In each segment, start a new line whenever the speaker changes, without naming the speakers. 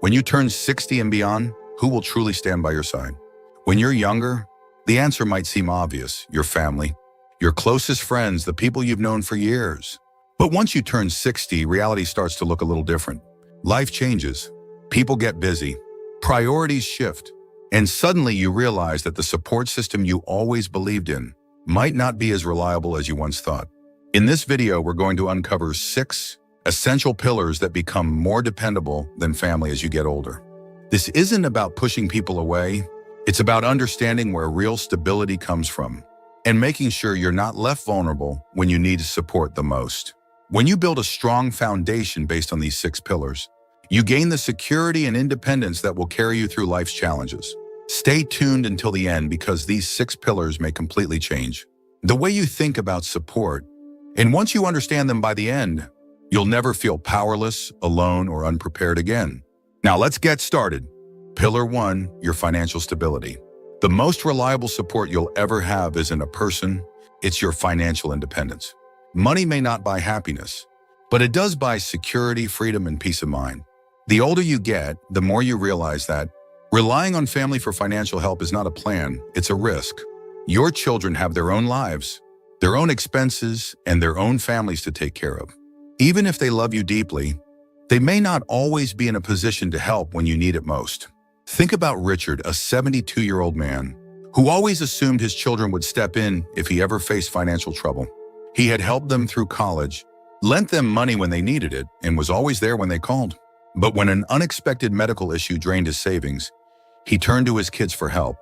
When you turn 60 and beyond, who will truly stand by your side? When you're younger, the answer might seem obvious: your family, your closest friends, the people you've known for years. But once you turn 60, reality starts to look a little different. Life changes, people get busy, priorities shift, and suddenly you realize that the support system you always believed in might not be as reliable as you once thought. In this video, we're going to uncover 6 essential pillars that become more dependable than family as you get older. This isn't about pushing people away. It's about understanding where real stability comes from and making sure you're not left vulnerable when you need support the most. When you build a strong foundation based on these 6 pillars, you gain the security and independence that will carry you through life's challenges. Stay tuned until the end because these 6 pillars may completely change the way you think about support. And once you understand them by the end, you'll never feel powerless, alone, or unprepared again. Now let's get started. Pillar 1, your financial stability. The most reliable support you'll ever have isn't a person, it's your financial independence. Money may not buy happiness, but it does buy security, freedom, and peace of mind. The older you get, the more you realize that relying on family for financial help is not a plan, it's a risk. Your children have their own lives, their own expenses, and their own families to take care of. Even if they love you deeply, they may not always be in a position to help when you need it most. Think about Richard, a 72-year-old man who always assumed his children would step in if he ever faced financial trouble. He had helped them through college, lent them money when they needed it, and was always there when they called. But when an unexpected medical issue drained his savings, he turned to his kids for help,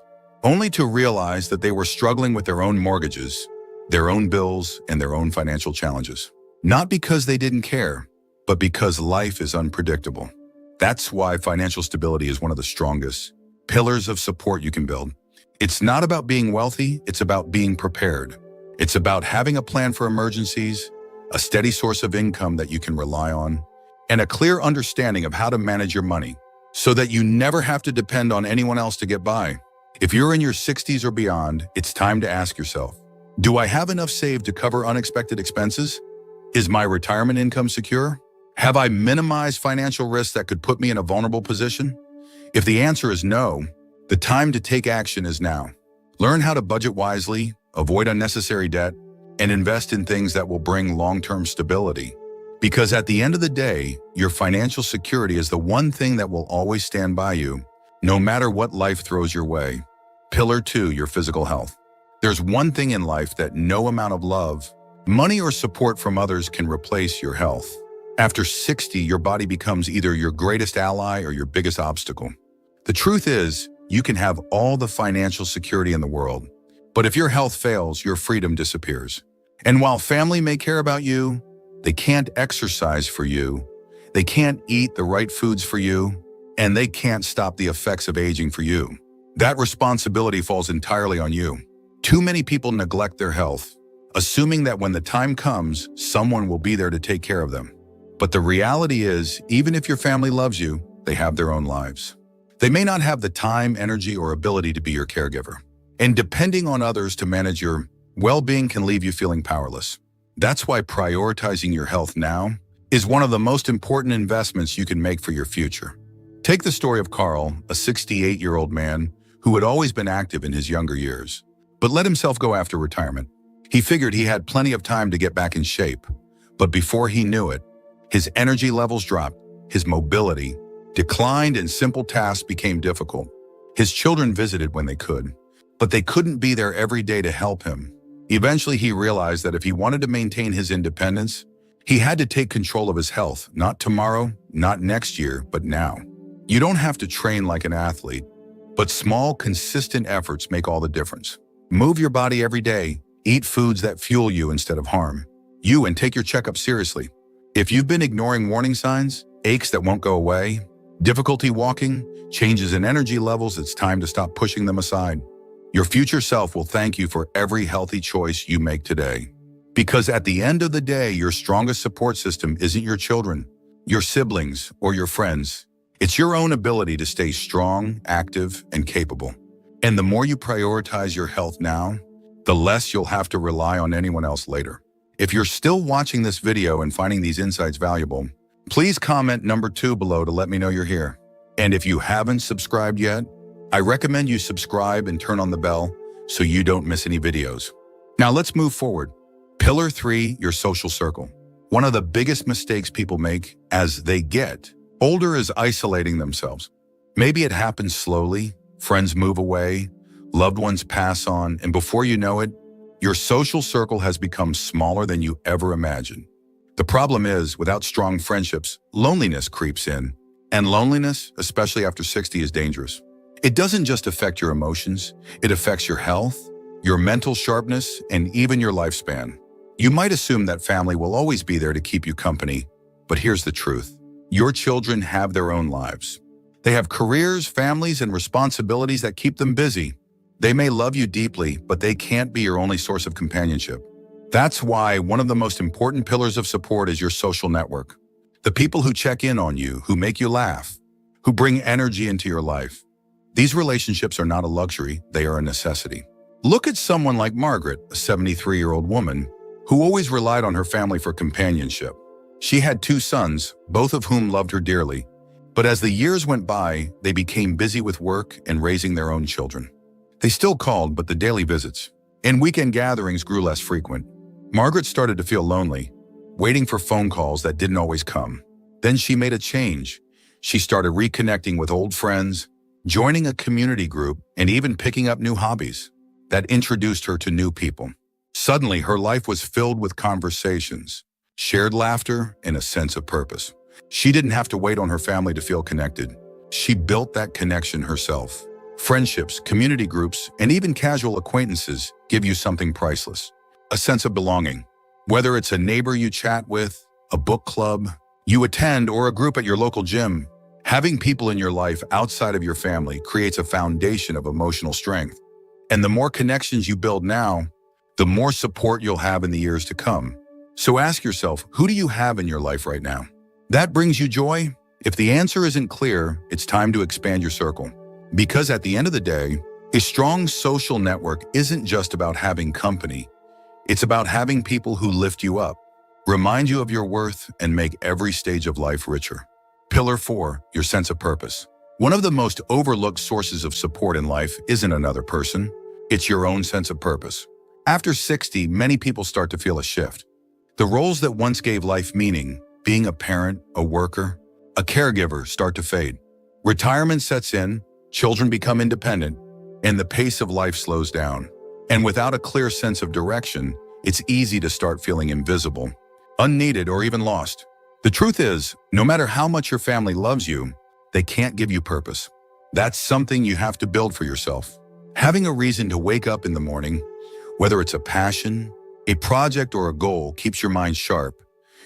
only to realize that they were struggling with their own mortgages, their own bills, and their own financial challenges. Not because they didn't care, but because life is unpredictable. That's why financial stability is one of the strongest pillars of support you can build. It's not about being wealthy, it's about being prepared. It's about having a plan for emergencies, a steady source of income that you can rely on, and a clear understanding of how to manage your money so that you never have to depend on anyone else to get by. If you're in your 60s or beyond, it's time to ask yourself, do I have enough saved to cover unexpected expenses? Is my retirement income secure? Have I minimized financial risks that could put me in a vulnerable position? If the answer is no, the time to take action is now. Learn how to budget wisely, avoid unnecessary debt, and invest in things that will bring long-term stability. Because at the end of the day, your financial security is the one thing that will always stand by you, no matter what life throws your way. Pillar 2, your physical health. There's one thing in life that no amount of love, money, or support from others can replace: your health. After 60, your body becomes either your greatest ally or your biggest obstacle. The truth is, you can have all the financial security in the world, but if your health fails, your freedom disappears. And while family may care about you, they can't exercise for you, they can't eat the right foods for you, and they can't stop the effects of aging for you. That responsibility falls entirely on you. Too many people neglect their health, assuming that when the time comes, someone will be there to take care of them. But the reality is, even if your family loves you, they have their own lives. They may not have the time, energy, or ability to be your caregiver. And depending on others to manage your well-being can leave you feeling powerless. That's why prioritizing your health now is one of the most important investments you can make for your future. Take the story of Carl, a 68-year-old man who had always been active in his younger years, but let himself go after retirement. He figured he had plenty of time to get back in shape, but before he knew it, his energy levels dropped, his mobility declined, and simple tasks became difficult. His children visited when they could, but they couldn't be there every day to help him. Eventually, he realized that if he wanted to maintain his independence, he had to take control of his health, not tomorrow, not next year, but now. You don't have to train like an athlete, but small, consistent efforts make all the difference. Move your body every day, eat foods that fuel you instead of harm you, and take your checkup seriously. If you've been ignoring warning signs, aches that won't go away, difficulty walking, changes in energy levels, it's time to stop pushing them aside. Your future self will thank you for every healthy choice you make today. Because at the end of the day, your strongest support system isn't your children, your siblings, or your friends. It's your own ability to stay strong, active, and capable. And the more you prioritize your health now, the less you'll have to rely on anyone else later. If you're still watching this video and finding these insights valuable, please comment number 2 below to let me know you're here. And if you haven't subscribed yet, I recommend you subscribe and turn on the bell so you don't miss any videos. Now let's move forward. Pillar 3, your social circle. One of the biggest mistakes people make as they get older is isolating themselves. Maybe it happens slowly, friends move away, loved ones pass on, and before you know it, your social circle has become smaller than you ever imagined. The problem is, without strong friendships, loneliness creeps in. And loneliness, especially after 60, is dangerous. It doesn't just affect your emotions, it affects your health, your mental sharpness, and even your lifespan. You might assume that family will always be there to keep you company, but here's the truth. Your children have their own lives. They have careers, families, and responsibilities that keep them busy. They may love you deeply, but they can't be your only source of companionship. That's why one of the most important pillars of support is your social network. The people who check in on you, who make you laugh, who bring energy into your life. These relationships are not a luxury, they are a necessity. Look at someone like Margaret, a 73-year-old woman, who always relied on her family for companionship. She had 2 sons, both of whom loved her dearly. But as the years went by, they became busy with work and raising their own children. They still called, but the daily visits and weekend gatherings grew less frequent. Margaret started to feel lonely, waiting for phone calls that didn't always come. Then she made a change. She started reconnecting with old friends, joining a community group, and even picking up new hobbies that introduced her to new people. Suddenly, her life was filled with conversations, shared laughter, and a sense of purpose. She didn't have to wait on her family to feel connected. She built that connection herself. Friendships, community groups, and even casual acquaintances give you something priceless. A sense of belonging. Whether it's a neighbor you chat with, a book club you attend, or a group at your local gym, having people in your life outside of your family creates a foundation of emotional strength. And the more connections you build now, the more support you'll have in the years to come. So ask yourself, who do you have in your life right now? That brings you joy? If the answer isn't clear, it's time to expand your circle. Because at the end of the day, a strong social network isn't just about having company. It's about having people who lift you up, remind you of your worth, and make every stage of life richer. Pillar 4, your sense of purpose. One of the most overlooked sources of support in life isn't another person. It's your own sense of purpose. After 60, many people start to feel a shift. The roles that once gave life meaning, being a parent, a worker, a caregiver, start to fade. Retirement sets in, children become independent, and the pace of life slows down. And without a clear sense of direction, it's easy to start feeling invisible, unneeded, or even lost. The truth is, no matter how much your family loves you, they can't give you purpose. That's something you have to build for yourself. Having a reason to wake up in the morning, whether it's a passion, a project, or a goal, keeps your mind sharp,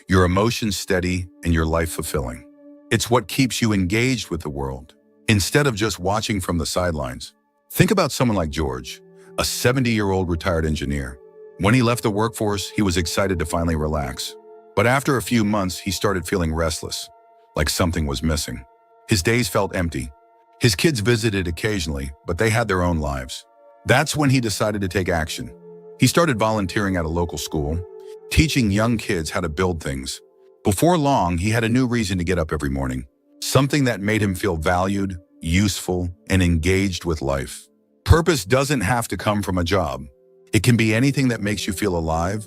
your emotions steady, and your life fulfilling. It's what keeps you engaged with the world, instead of just watching from the sidelines. Think about someone like George, a 70-year-old retired engineer. When he left the workforce, he was excited to finally relax. But after a few months, he started feeling restless, like something was missing. His days felt empty. His kids visited occasionally, but they had their own lives. That's when he decided to take action. He started volunteering at a local school, teaching young kids how to build things. Before long, he had a new reason to get up every morning, something that made him feel valued, useful, and engaged with life. Purpose doesn't have to come from a job. It can be anything that makes you feel alive,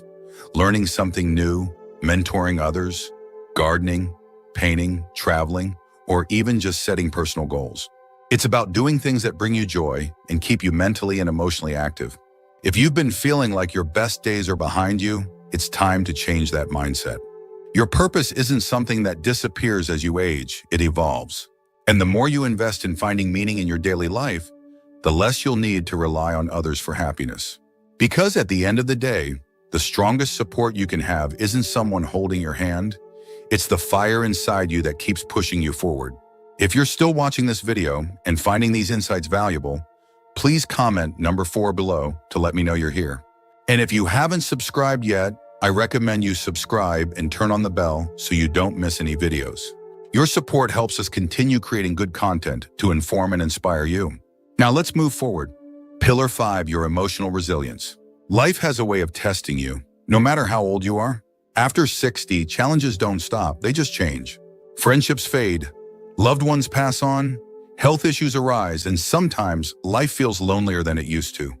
learning something new, mentoring others, gardening, painting, traveling, or even just setting personal goals. It's about doing things that bring you joy and keep you mentally and emotionally active. If you've been feeling like your best days are behind you, it's time to change that mindset. Your purpose isn't something that disappears as you age, it evolves. And the more you invest in finding meaning in your daily life, the less you'll need to rely on others for happiness. Because at the end of the day, the strongest support you can have isn't someone holding your hand, it's the fire inside you that keeps pushing you forward. If you're still watching this video and finding these insights valuable, please comment number 4 below to let me know you're here. And if you haven't subscribed yet, I recommend you subscribe and turn on the bell so you don't miss any videos. Your support helps us continue creating good content to inform and inspire you. Now let's move forward. Pillar 5, your emotional resilience. Life has a way of testing you, no matter how old you are. After 60, challenges don't stop, they just change. Friendships fade, Loved ones pass on, health issues arise, and sometimes life feels lonelier than it used to.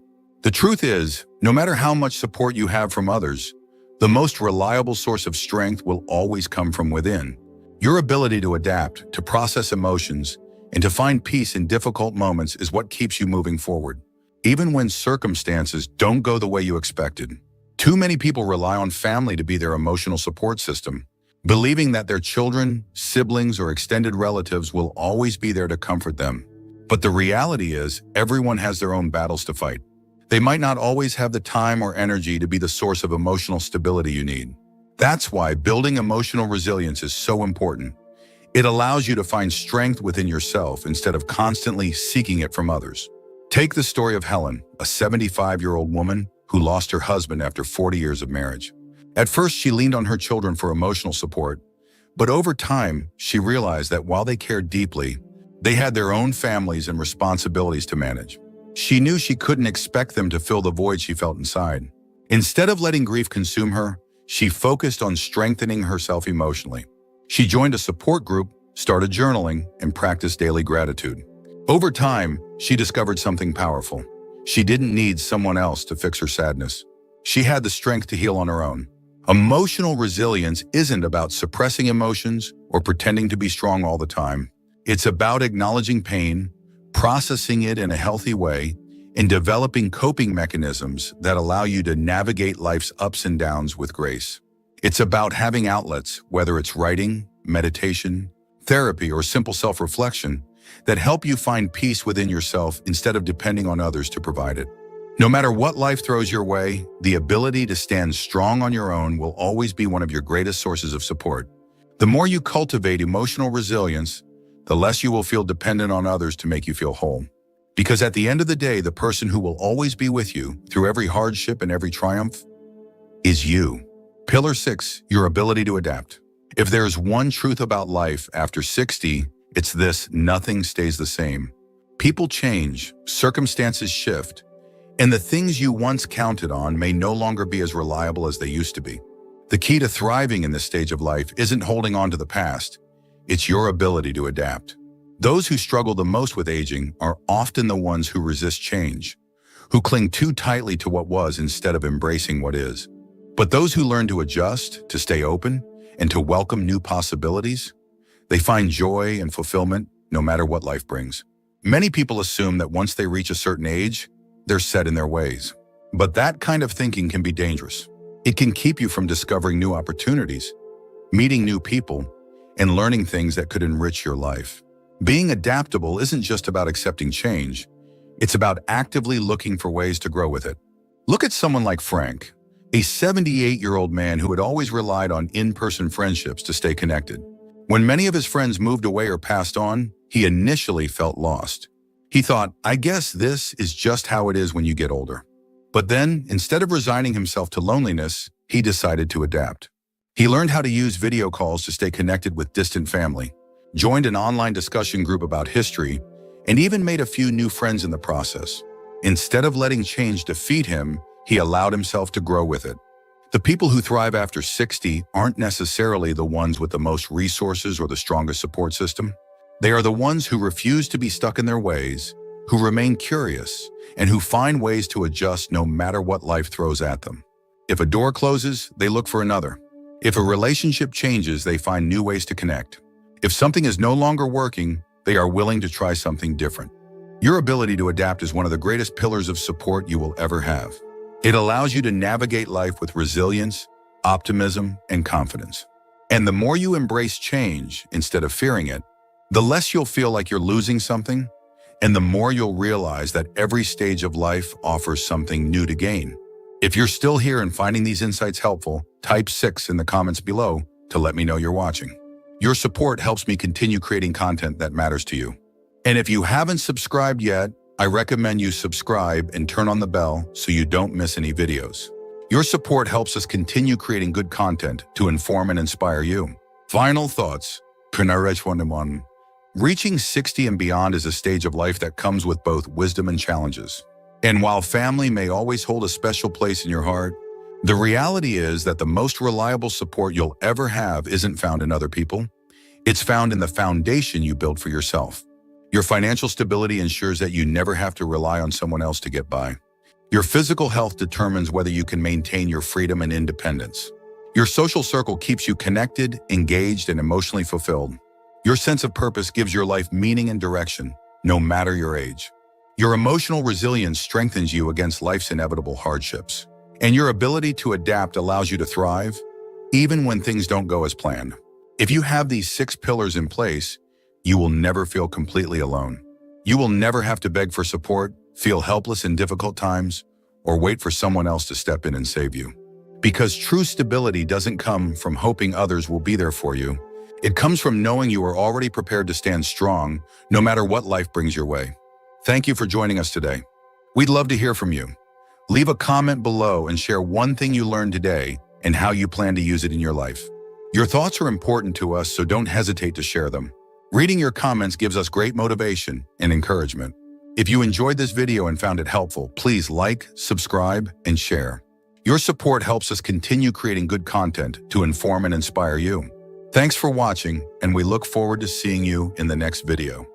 The truth is, no matter how much support you have from others, the most reliable source of strength will always come from within. Your ability to adapt, to process emotions, and to find peace in difficult moments is what keeps you moving forward, even when circumstances don't go the way you expected. Too many people rely on family to be their emotional support system, believing that their children, siblings, or extended relatives will always be there to comfort them. But the reality is, everyone has their own battles to fight. They might not always have the time or energy to be the source of emotional stability you need. That's why building emotional resilience is so important. It allows you to find strength within yourself instead of constantly seeking it from others. Take the story of Helen, a 75-year-old woman who lost her husband after 40 years of marriage. At first, she leaned on her children for emotional support, but over time, she realized that while they cared deeply, they had their own families and responsibilities to manage. She knew she couldn't expect them to fill the void she felt inside. Instead of letting grief consume her, she focused on strengthening herself emotionally. She joined a support group, started journaling, and practiced daily gratitude. Over time, she discovered something powerful. She didn't need someone else to fix her sadness. She had the strength to heal on her own. Emotional resilience isn't about suppressing emotions or pretending to be strong all the time. It's about acknowledging pain, processing it in a healthy way, and developing coping mechanisms that allow you to navigate life's ups and downs with grace. It's about having outlets, whether it's writing, meditation, therapy, or simple self-reflection, that help you find peace within yourself instead of depending on others to provide it. No matter what life throws your way, the ability to stand strong on your own will always be one of your greatest sources of support. The more you cultivate emotional resilience, the less you will feel dependent on others to make you feel whole. Because at the end of the day, the person who will always be with you through every hardship and every triumph is you. Pillar 6, your ability to adapt. If there's one truth about life after 60, it's this: nothing stays the same. People change, circumstances shift, and the things you once counted on may no longer be as reliable as they used to be. The key to thriving in this stage of life isn't holding on to the past. It's your ability to adapt. Those who struggle the most with aging are often the ones who resist change, who cling too tightly to what was instead of embracing what is. But those who learn to adjust, to stay open, and to welcome new possibilities, they find joy and fulfillment no matter what life brings. Many people assume that once they reach a certain age, they're set in their ways. But that kind of thinking can be dangerous. It can keep you from discovering new opportunities, meeting new people, and learning things that could enrich your life. Being adaptable isn't just about accepting change. It's about actively looking for ways to grow with it. Look at someone like Frank, a 78-year-old man who had always relied on in-person friendships to stay connected. When many of his friends moved away or passed on, he initially felt lost. He thought, I guess this is just how it is when you get older. But then, instead of resigning himself to loneliness, he decided to adapt. He learned how to use video calls to stay connected with distant family, joined an online discussion group about history, and even made a few new friends in the process. Instead of letting change defeat him, he allowed himself to grow with it. The people who thrive after 60 aren't necessarily the ones with the most resources or the strongest support system. They are the ones who refuse to be stuck in their ways, who remain curious, and who find ways to adjust no matter what life throws at them. If a door closes, they look for another. If a relationship changes, they find new ways to connect. If something is no longer working, they are willing to try something different. Your ability to adapt is one of the greatest pillars of support you will ever have. It allows you to navigate life with resilience, optimism, and confidence. And the more you embrace change instead of fearing it, the less you'll feel like you're losing something, and the more you'll realize that every stage of life offers something new to gain. If you're still here and finding these insights helpful, type 6 in the comments below to let me know you're watching. Your support helps me continue creating content that matters to you. And if you haven't subscribed yet, I recommend you subscribe and turn on the bell so you don't miss any videos. Your support helps us continue creating good content to inform and inspire you. Final thoughts. Reaching 60 and beyond is a stage of life that comes with both wisdom and challenges. And while family may always hold a special place in your heart, the reality is that the most reliable support you'll ever have isn't found in other people. It's found in the foundation you build for yourself. Your financial stability ensures that you never have to rely on someone else to get by. Your physical health determines whether you can maintain your freedom and independence. Your social circle keeps you connected, engaged, and emotionally fulfilled. Your sense of purpose gives your life meaning and direction, no matter your age. Your emotional resilience strengthens you against life's inevitable hardships. And your ability to adapt allows you to thrive, even when things don't go as planned. If you have these 6 pillars in place, you will never feel completely alone. You will never have to beg for support, feel helpless in difficult times, or wait for someone else to step in and save you. Because true stability doesn't come from hoping others will be there for you. It comes from knowing you are already prepared to stand strong, no matter what life brings your way. Thank you for joining us today. We'd love to hear from you. Leave a comment below and share one thing you learned today and how you plan to use it in your life. Your thoughts are important to us, so don't hesitate to share them. Reading your comments gives us great motivation and encouragement. If you enjoyed this video and found it helpful, please like, subscribe, and share. Your support helps us continue creating good content to inform and inspire you. Thanks for watching, and we look forward to seeing you in the next video.